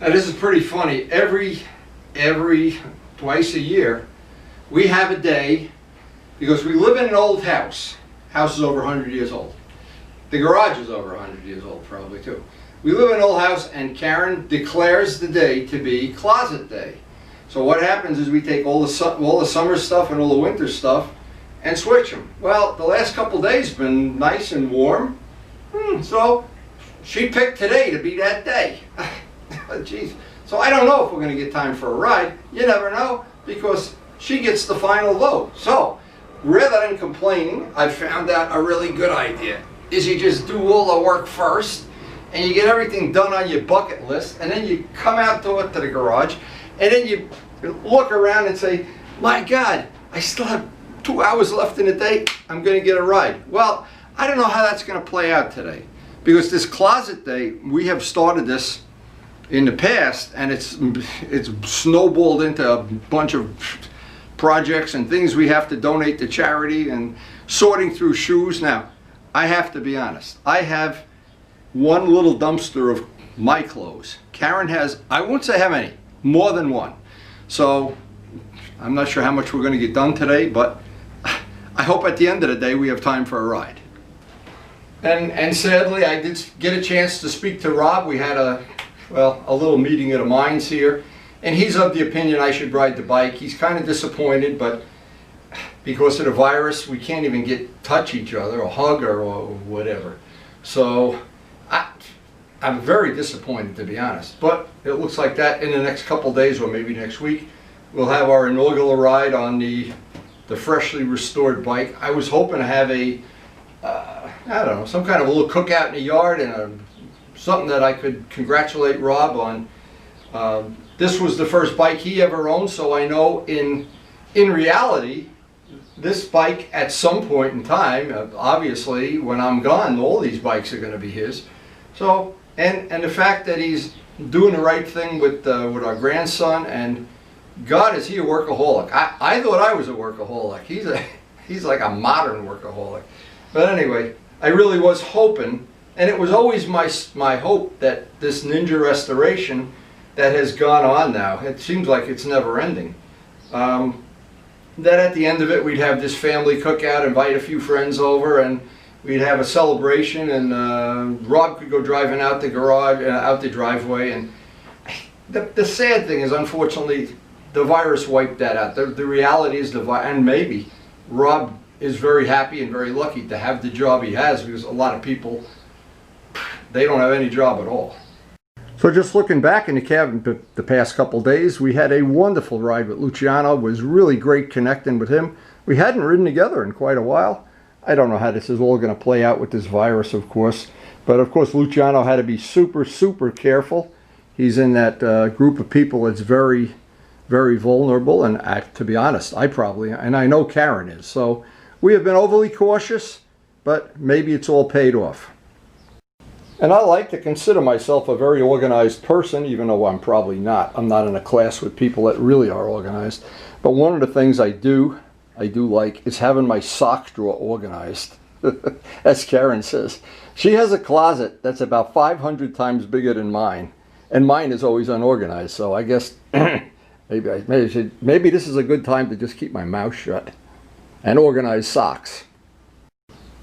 Now this is pretty funny. Every twice a year, we have a day, because we live in an old house. House is over 100 years old. The garage is over 100 years old probably too. We live in an old house, and Karen declares the day to be closet day. So what happens is we take all the summer stuff and all the winter stuff and switch them. Well, the last couple days been nice and warm, so she picked today to be that day. Jeez. So I don't know if we're going to get time for a ride. You never know, because she gets the final vote. So rather than complaining, I found out a really good idea. Is you just do all the work first, and you get everything done on your bucket list, and then you come out to the garage, and then you look around and say, my God, I still have 2 hours left in the day, I'm going to get a ride. Well, I don't know how that's going to play out today, because this closet day, we have started this in the past, and it's snowballed into a bunch of projects and things we have to donate to charity, and sorting through shoes. Now, I have to be honest, I have one little dumpster of my clothes. Karen has, I won't say how many, more than one. So I'm not sure how much we're going to get done today, but I hope at the end of the day we have time for a ride. And sadly, I did get a chance to speak to Rob. We had a little meeting at a mines here, and he's of the opinion I should ride the bike. He's kind of disappointed, but because of the virus, we can't even touch each other or hug or whatever. So I'm very disappointed, to be honest. But it looks like that in the next couple days, or maybe next week, we'll have our inaugural ride on the freshly restored bike. I was hoping to have I don't know, some kind of a little cookout in the yard, and something that I could congratulate Rob on. This was the first bike he ever owned, so I know in reality, this bike at some point in time, obviously when I'm gone, all these bikes are going to be his. So, and the fact that he's doing the right thing with our grandson, and God, is he a workaholic. I thought I was a workaholic. He's like a modern workaholic. But anyway, I really was hoping, and it was always my hope, that this Ninja restoration that has gone on now, it seems like it's never ending, that at the end of it we'd have this family cookout, invite a few friends over, and we'd have a celebration, and Rob could go driving out the garage, out the driveway. And the sad thing is, unfortunately, the virus wiped that out. The reality is, and maybe Rob is very happy and very lucky to have the job he has, because a lot of people, they don't have any job at all. So just looking back in the cabin the past couple days, we had a wonderful ride with Luciano. It was really great connecting with him. We hadn't ridden together in quite a while. I don't know how this is all going to play out with this virus, of course. But of course, Luciano had to be super, super careful. He's in that group of people that's very, very vulnerable. And to be honest, and I know Karen is. So we have been overly cautious, but maybe it's all paid off. And I like to consider myself a very organized person, even though I'm probably not. I'm not in a class with people that really are organized. But one of the things I do like is having my sock drawer organized, as Karen says. She has a closet that's about 500 times bigger than mine, and mine is always unorganized. So I guess maybe this is a good time to just keep my mouth shut and organize socks.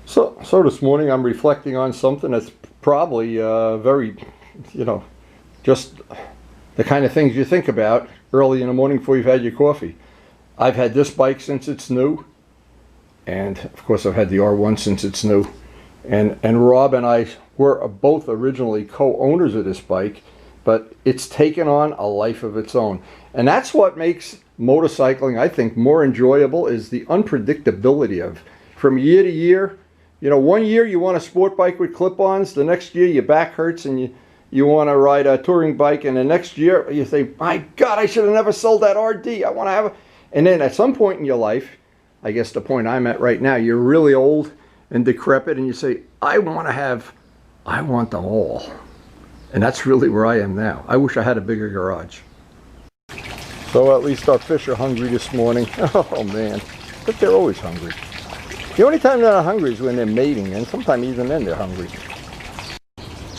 So this morning I'm reflecting on something that's probably very, just the kind of things you think about early in the morning before you've had your coffee. I've had this bike since it's new, and of course I've had the R1 since it's new. And Rob and I were both originally co-owners of this bike, but it's taken on a life of its own. And that's what makes motorcycling, I think, more enjoyable, is the unpredictability of from year to year. One year you want a sport bike with clip-ons, the next year your back hurts and you want to ride a touring bike, and the next year you say, my God, I should have never sold that RD. I want to have a... And then at some point in your life, I guess the point I'm at right now, you're really old and decrepit, and you say, I want them all. And that's really where I am now. I wish I had a bigger garage. So at least our fish are hungry this morning. Oh man, but they're always hungry. The only time they're not hungry is when they're mating, and sometimes even then they're hungry.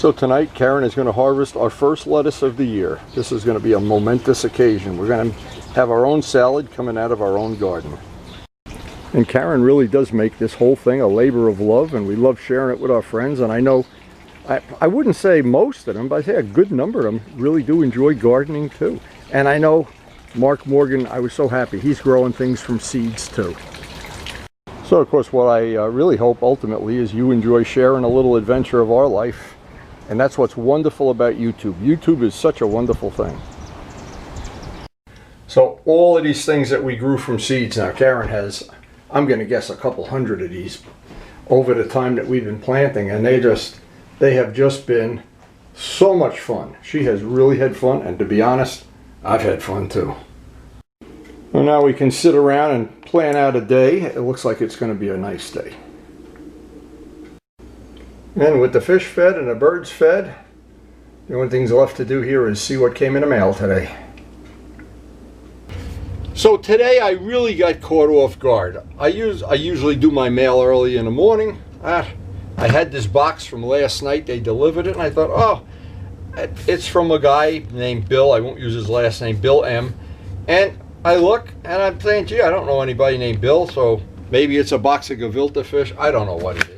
So tonight Karen is going to harvest our first lettuce of the year. This is going to be a momentous occasion. We're going to have our own salad coming out of our own garden. And Karen really does make this whole thing a labor of love, and we love sharing it with our friends. And I know, I wouldn't say most of them, but I say a good number of them really do enjoy gardening too. And I know Mark Morgan, I was so happy. He's growing things from seeds too. So of course what I really hope ultimately is you enjoy sharing a little adventure of our life. And that's what's wonderful about YouTube. YouTube is such a wonderful thing. So all of these things that we grew from seeds, now Karen has, I'm going to guess, a couple hundred of these over the time that we've been planting, and they have just been so much fun. She has really had fun, and to be honest, I've had fun too. Well, now we can sit around and plan out a day. It looks like it's going to be a nice day. And with the fish fed and the birds fed, the only things left to do here is see what came in the mail today. So today I really got caught off guard. I usually do my mail early in the morning. I had this box from last night. They delivered it, and I thought, oh, it's from a guy named Bill. I won't use his last name, Bill M. And I look, and I'm saying, gee, I don't know anybody named Bill, so maybe it's a box of gefilte fish. I don't know what it is.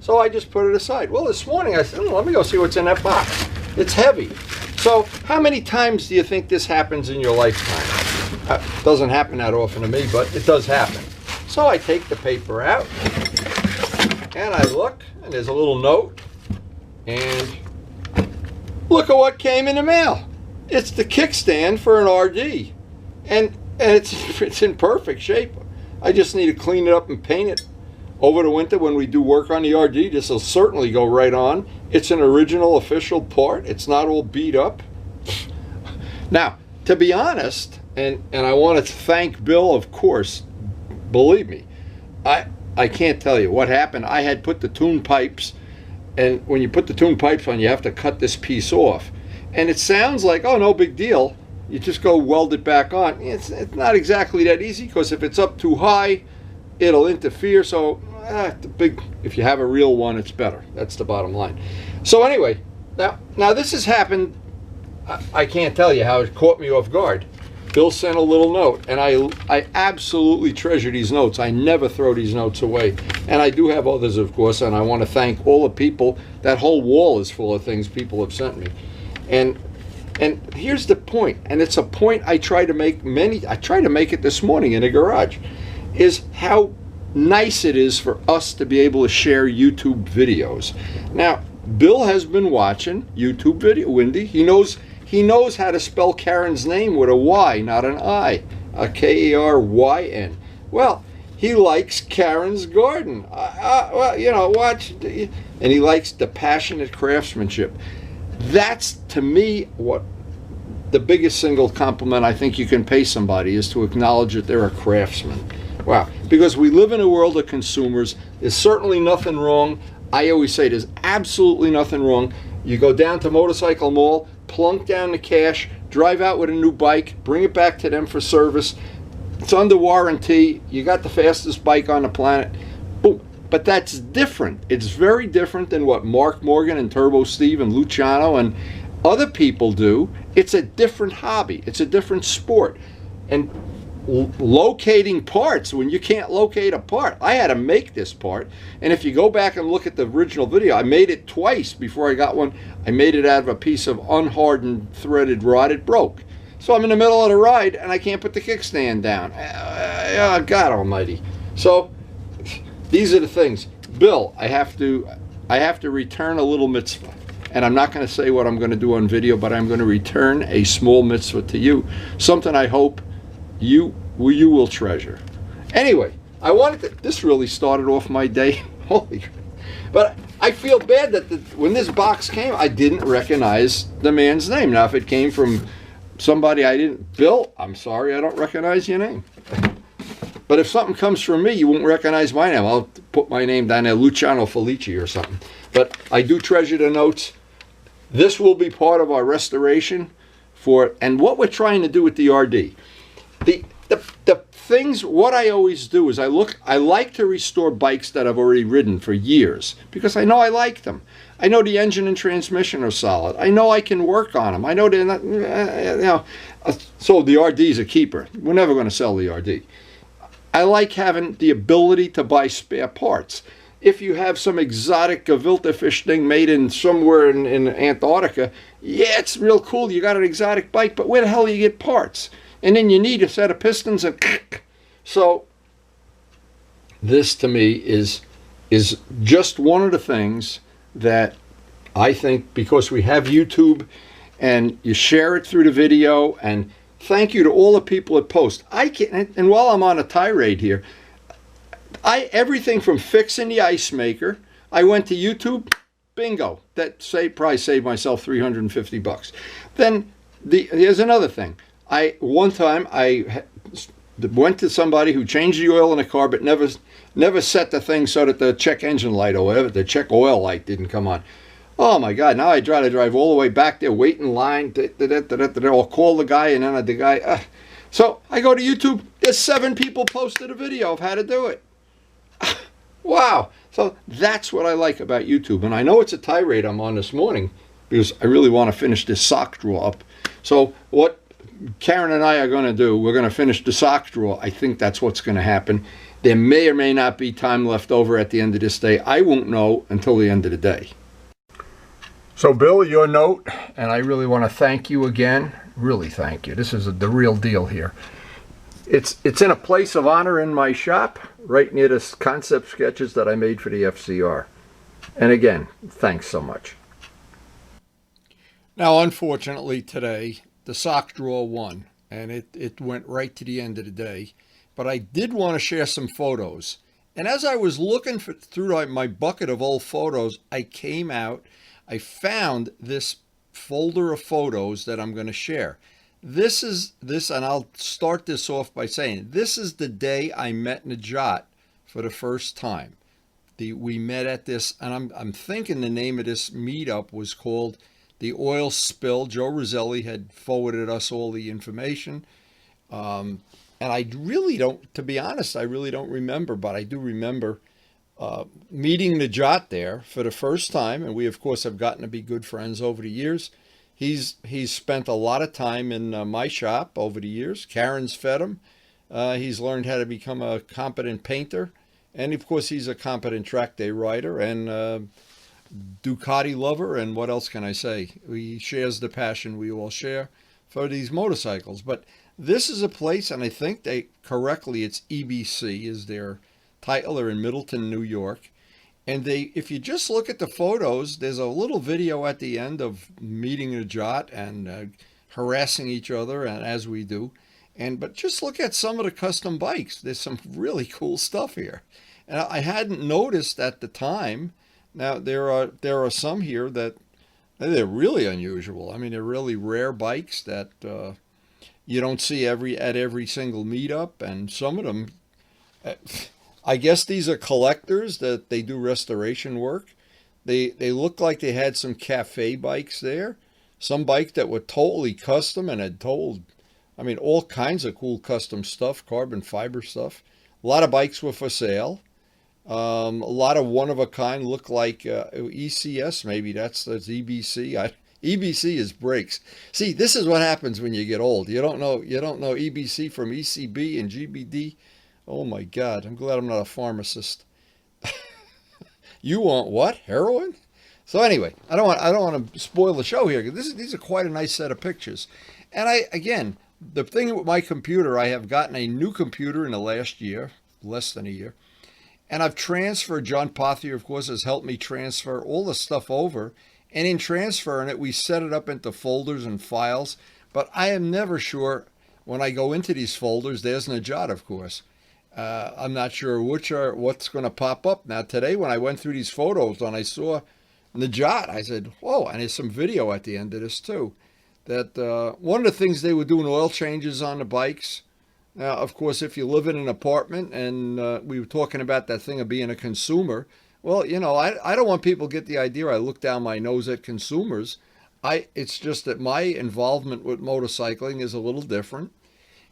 So I just put it aside. Well, this morning I said, let me go see what's in that box. It's heavy. So how many times do you think this happens in your lifetime? It doesn't happen that often to me, but it does happen. So I take the paper out, and I look, and there's a little note, and look at what came in the mail. It's the kickstand for an RD, and it's in perfect shape. I just need to clean it up and paint it. Over the winter when we do work on the RD, this will certainly go right on. It's an original official part. It's not all beat up. Now, to be honest, and I want to thank Bill, of course, believe me, I can't tell you what happened. I had put the tune pipes, and when you put the tune pipes on, you have to cut this piece off. And it sounds like, oh, no big deal. You just go weld it back on. It's not exactly that easy, because if it's up too high, it'll interfere. So if you have a real one, it's better. That's the bottom line. So anyway, now this has happened. I can't tell you how it caught me off guard. Bill sent a little note, and I absolutely treasure these notes. I never throw these notes away. And I do have others, of course, and I want to thank all the people. That whole wall is full of things people have sent me. And here's the point, and it's a point I try to make it this morning in the garage, is how nice it is for us to be able to share YouTube videos. Now, Bill has been watching YouTube video, Wendy. He knows how to spell Karen's name with a Y, not an I, a K-A-R-Y-N. Well, he likes Karen's garden. Well, you know, watch, and he likes the passionate craftsmanship. That's, to me, what the biggest single compliment I think you can pay somebody is to acknowledge that they're a craftsman. Wow, because we live in a world of consumers. There's certainly nothing wrong. I always say there's absolutely nothing wrong. You go down to Motorcycle Mall, plunk down the cash, drive out with a new bike, bring it back to them for service. It's under warranty. You got the fastest bike on the planet. Boom. But that's different. It's very different than what Mark Morgan and Turbo Steve and Luciano and other people do. It's a different hobby. It's a different sport. And locating parts when you can't locate a part. I had to make this part, and if you go back and look at the original video, I made it twice before I got one. I made it out of a piece of unhardened threaded rod. It broke. So I'm in the middle of the ride and I can't put the kickstand down. God almighty. So these are the things. Bill, I have to return a little mitzvah. And I'm not going to say what I'm going to do on video, but I'm going to return a small mitzvah to you. Something I hope you will treasure. Anyway, this really started off my day. Holy, but I feel bad that when this box came, I didn't recognize the man's name. Now, if it came from somebody I didn't, Bill, I'm sorry, I don't recognize your name. But if something comes from me, you won't recognize my name. I'll put my name down there, Luciano Felici or something. But I do treasure the notes. This will be part of our restoration and what we're trying to do with the RD. The things, what I always do is I like to restore bikes that I've already ridden for years because I know I like them. I know the engine and transmission are solid. I know I can work on them. I know they're not, so the RD is a keeper. We're never going to sell the RD. I like having the ability to buy spare parts. If you have some exotic gefilte fish thing made in somewhere in Antarctica, yeah, it's real cool. You got an exotic bike, but where the hell do you get parts? And then you need a set of pistons and so this to me is just one of the things that I think, because we have YouTube and you share it through the video, and thank you to all the people that post. And while I'm on a tirade here, everything from fixing the ice maker, I went to YouTube, bingo, probably saved myself $350. Then here's another thing. One time I went to somebody who changed the oil in the car, but never set the thing so that the check engine light or whatever, the check oil light didn't come on. Oh my God, now I try to drive all the way back there, wait in line, I'll call the guy, and then the guy, So I go to YouTube, there's 7 people posted a video of how to do it. Wow. So that's what I like about YouTube. And I know it's a tirade I'm on this morning because I really want to finish this sock drawer up. So what Karen and I are going to do, we're going to finish the sock drawer. I think that's what's going to happen. There may or may not be time left over at the end of this day. I won't know until the end of the day. So Bill, your note, and I really want to thank you again. Really thank you. This is the real deal here. It's in a place of honor in my shop, right near the concept sketches that I made for the FCR. And again, thanks so much. Now, unfortunately today, the sock drawer won, and it went right to the end of the day. But I did want to share some photos. And as I was looking through my bucket of old photos, I found this folder of photos that I'm going to share. This, and I'll start this off by saying, this is the day I met NEJAT for the first time. We met at this, and I'm thinking the name of this meetup was called The Oil Spill. Joe Roselli had forwarded us all the information. And I really don't, to be honest, I really don't remember, but I do remember meeting NEJAT there for the first time. And we, of course, have gotten to be good friends over the years. He's spent a lot of time in my shop over the years. Karen's fed him. He's learned how to become a competent painter. And, of course, he's a competent track day rider and Ducati lover. And what else can I say? He shares the passion we all share for these motorcycles. But this is a place, and I think correctly, it's EBC is their title. They're in Middleton, New York. And if you just look at the photos, there's a little video at the end of meeting NEJAT and harassing each other, and as we do. But just look at some of the custom bikes. There's some really cool stuff here. And I hadn't noticed at the time. Now there are some here that they're really unusual. I mean, they're really rare bikes that you don't see at every single meetup, and some of them. I guess these are collectors that they do restoration work. They look like they had some cafe bikes there. Some bike that were totally custom and had all kinds of cool custom stuff, carbon fiber stuff. A lot of bikes were for sale. A lot of one-of-a-kind look like ECS, maybe that's EBC. EBC is brakes. See, this is what happens when you get old. You don't know EBC from ECB and GBD. Oh my God, I'm glad I'm not a pharmacist. You want what? Heroin? So anyway, I don't want to spoil the show here. These are quite a nice set of pictures. And again, the thing with my computer, I have gotten a new computer in the last year, less than a year. And I've transferred, John Pothier, of course, has helped me transfer all the stuff over. And in transferring it, we set it up into folders and files. But I am never sure when I go into these folders, there's NEJAT, of course. I'm not sure what's going to pop up. Now, today when I went through these photos and I saw NEJAT, I said, whoa, and there's some video at the end of this too. That one of the things they were doing oil changes on the bikes. Now, of course, if you live in an apartment, and we were talking about that thing of being a consumer, well, I don't want people to get the idea I look down my nose at consumers. It's just that my involvement with motorcycling is a little different.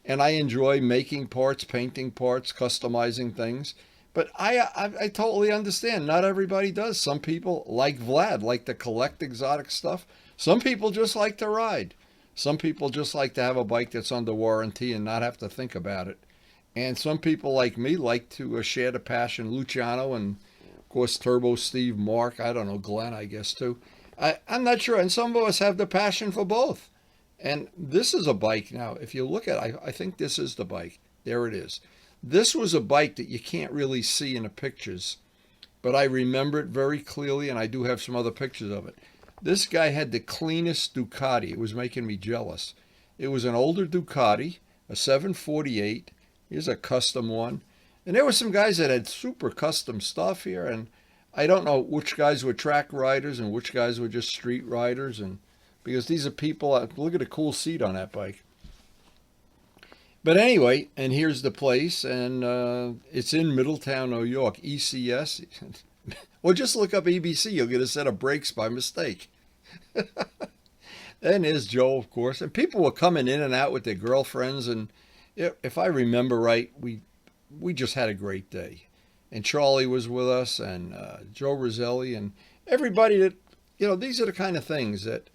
and I enjoy making parts, painting parts, customizing things. But I totally understand. Not everybody does. Some people, like Vlad, like to collect exotic stuff. Some people just like to ride. Some people just like to have a bike that's under warranty and not have to think about it. And some people like me like to share the passion. Luciano and, of course, Turbo Steve, Mark, I don't know, Glenn, I guess, too. I'm not sure. And some of us have the passion for both. And this is a bike now. If you look at it, I think this is the bike. There it is. This was a bike that you can't really see in the pictures, but I remember it very clearly, and I do have some other pictures of it. This guy had the cleanest Ducati. It was making me jealous. It was an older Ducati, a 748. Here's a custom one. And there were some guys that had super custom stuff here, and I don't know which guys were track riders and which guys were just street riders, and because these are people, look at the cool seat on that bike. But anyway, and here's the place, and it's in Middletown, New York, ECS. Or just look up EBC, you'll get a set of brakes by mistake. And there's Joe, of course. And people were coming in and out with their girlfriends, and if I remember right, we just had a great day. And Charlie was with us, and Joe Roselli, and everybody that, these are the kind of things that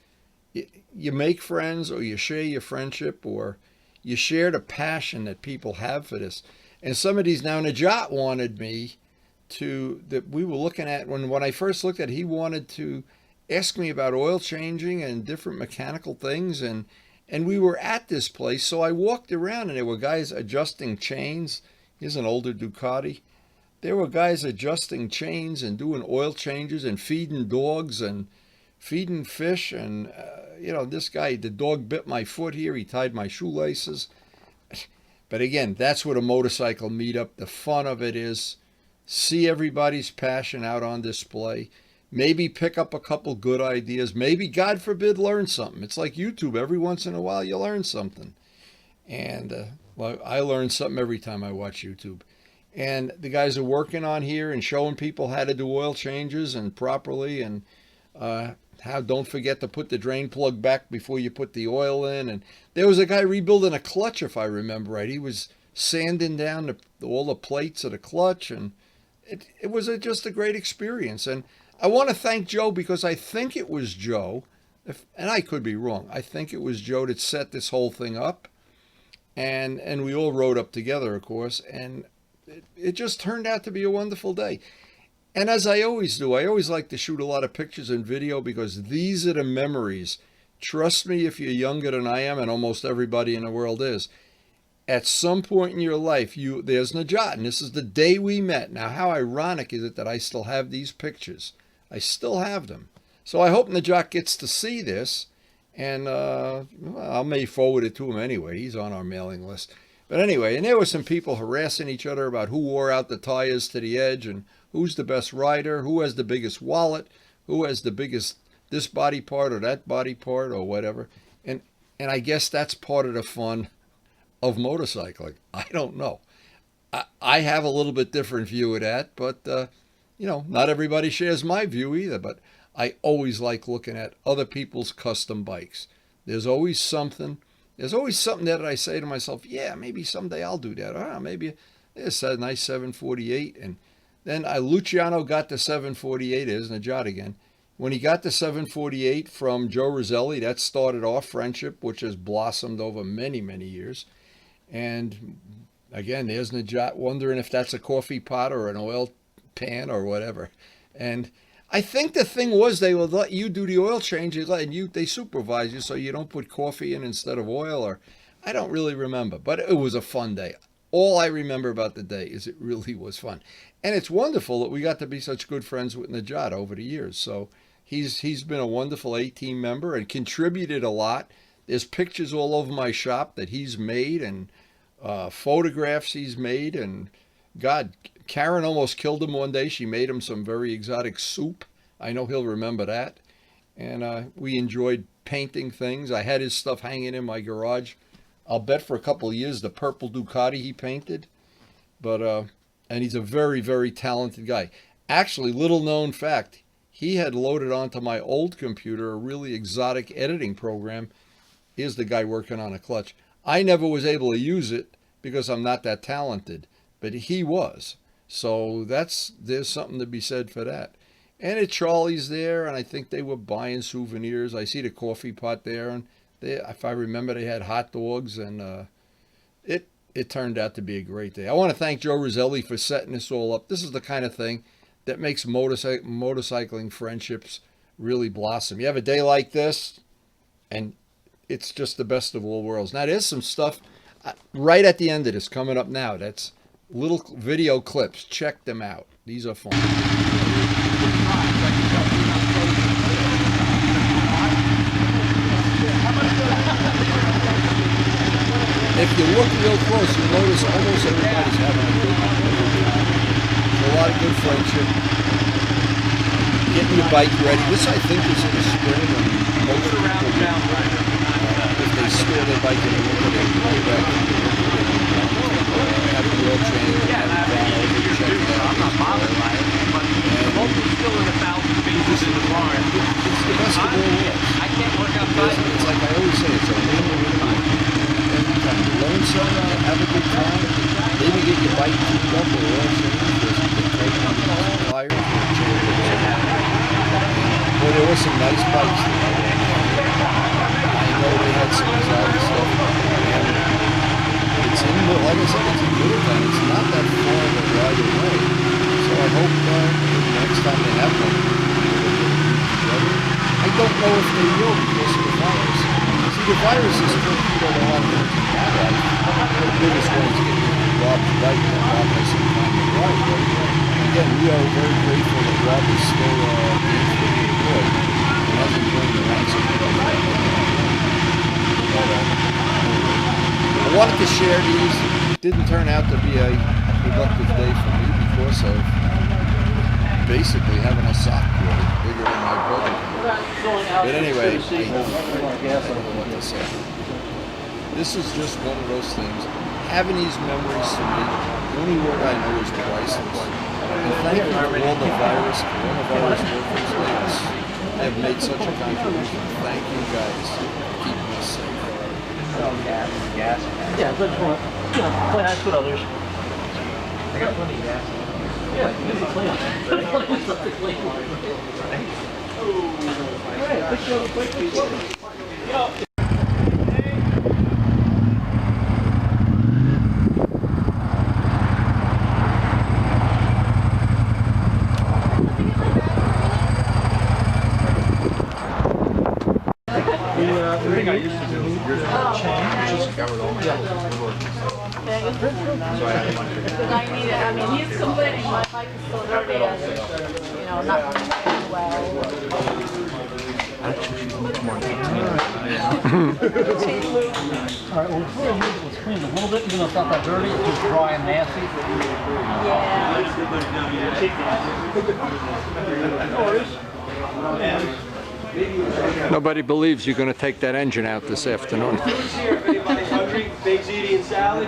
you make friends, or you share your friendship, or you share the passion that people have for this. And some of these, now NEJAT wanted me that we were looking at, when I first looked at it, he wanted to ask me about oil changing and different mechanical things. And we were at this place, so I walked around, and there were guys adjusting chains. Here's an older Ducati. There were guys adjusting chains and doing oil changes and feeding dogs and feeding fish. And, this guy, the dog bit my foot here. He tied my shoelaces. But again, that's what a motorcycle meetup, the fun of it is. See everybody's passion out on display. Maybe pick up a couple good ideas. Maybe, God forbid, learn something. It's like YouTube. Every once in a while, you learn something. And I learn something every time I watch YouTube. And the guys are working on here and showing people how to do oil changes and properly, and how don't forget to put the drain plug back before you put the oil in. And there was a guy rebuilding a clutch, if I remember right. He was sanding down all the plates of the clutch, and it was just a great experience. And I want to thank Joe, because I think it was Joe, and I could be wrong. I think it was Joe that set this whole thing up, and we all rode up together, of course, and it just turned out to be a wonderful day. And as I always do, I always like to shoot a lot of pictures and video, because these are the memories. Trust me, if you're younger than I am, and almost everybody in the world is, at some point in your life, there's NEJAT, and this is the day we met. Now, how ironic is it that I still have these pictures? I still have them. So I hope NEJAT gets to see this, and I may forward it to him anyway. He's on our mailing list. But anyway, and there were some people harassing each other about who wore out the tires to the edge, and who's the best rider, who has the biggest wallet, who has the biggest this body part or that body part or whatever. And I guess that's part of the fun of motorcycling. I don't know. I have a little bit different view of that, but not everybody shares my view either. But I always like looking at other people's custom bikes. There's always something that I say to myself, yeah, maybe someday I'll do that. Maybe it's a nice 748. And then Luciano got the 748, is NEJAT again. When he got the 748 from Joe Roselli, that started off friendship, which has blossomed over many, many years. And again, there's NEJAT wondering if that's a coffee pot or an oil pan or whatever. And I think the thing was they would let you do the oil changes, and they supervise you so you don't put coffee in instead of oil, or I don't really remember. But it was a fun day. All I remember about the day is it really was fun. And it's wonderful that we got to be such good friends with NEJAT over the years. So he's been a wonderful A-team member and contributed a lot. There's pictures all over my shop that he's made, and photographs he's made. And God, Karen almost killed him one day. She made him some very exotic soup. I know he'll remember that. And we enjoyed painting things. I had his stuff hanging in my garage. I'll bet for a couple of years the purple Ducati he painted. But and he's a very, very talented guy. Actually, little known fact, he had loaded onto my old computer a really exotic editing program. Here's the guy working on a clutch. I never was able to use it because I'm not that talented, but he was. So there's something to be said for that. And at Charlie's there, and I think they were buying souvenirs. I see the coffee pot there, and if I remember, they had hot dogs, and it turned out to be a great day. I want to thank Joe Roselli for setting this all up. This is the kind of thing that makes motorcycling friendships really blossom. You have a day like this, and it's just the best of all worlds. Now, there's some stuff right at the end of this coming up now. That's little video clips. Check them out. These are fun. If you look real close, you'll notice almost everybody's having a good time. A lot of good friendship. Getting your bike ready. This, I think, is in the spring. And most people, if they store their bike in the winter, they go back to the winter. Have the oil change. Check it out. Still in 1,000 pieces in the barn. It's the best of all worlds. I can't work outside. It's like I always say, it's a win-win. Every time you learn something, have a good time, maybe get your bike tuned up or oil change, there's a good take on the suppliers or change. Well, there were some nice bikes there. I know they had some exotic stuff. And it's in, like I said, it's in Middletown. It's not that far of a ride away. So I hope next time they have one, I don't know if they will because of the virus. See, the virus is torpedoed a lot of things in my life. The biggest one is getting Rob's bike and Rob has some time to ride. But again, we are very grateful that Rob is still being employed and hasn't joined the ranks of people. I wanted to share these. It didn't turn out to be a productive day for me because of basically having a sock board bigger than my brother. But anyway, I don't know what to say. This is just one of those things. Having these memories to me, the only word I know is priceless. And thank you to all the coronavirus workers that have made such a contribution. Thank you guys for keeping us safe. Gas. Yeah, but play nice with others. I got plenty of gas. Yeah, you can play on it. There's stuff to play on. The thing I used to do years ago, just covered all my so I had money. Because I need it. I mean, he's complaining my bike is so dirty and, you know, not running well. All right, well, before you use it, let's clean it a little bit, even though it's not that dirty, it's just dry and nasty. Yeah. Nobody believes you're going to take that engine out this afternoon. Who's here? If anybody's hungry, Big ziti and salad.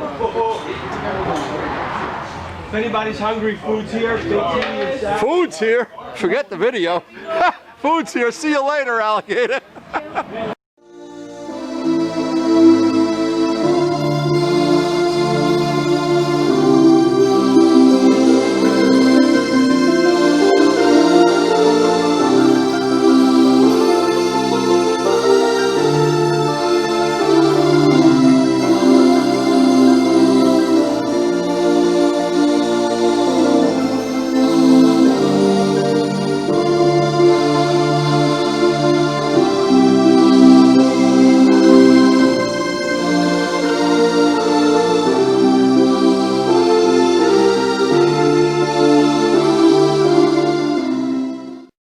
If anybody's hungry, food's here. Big ziti and salad. Food's here. Forget the video. Food's here. See you later, alligator.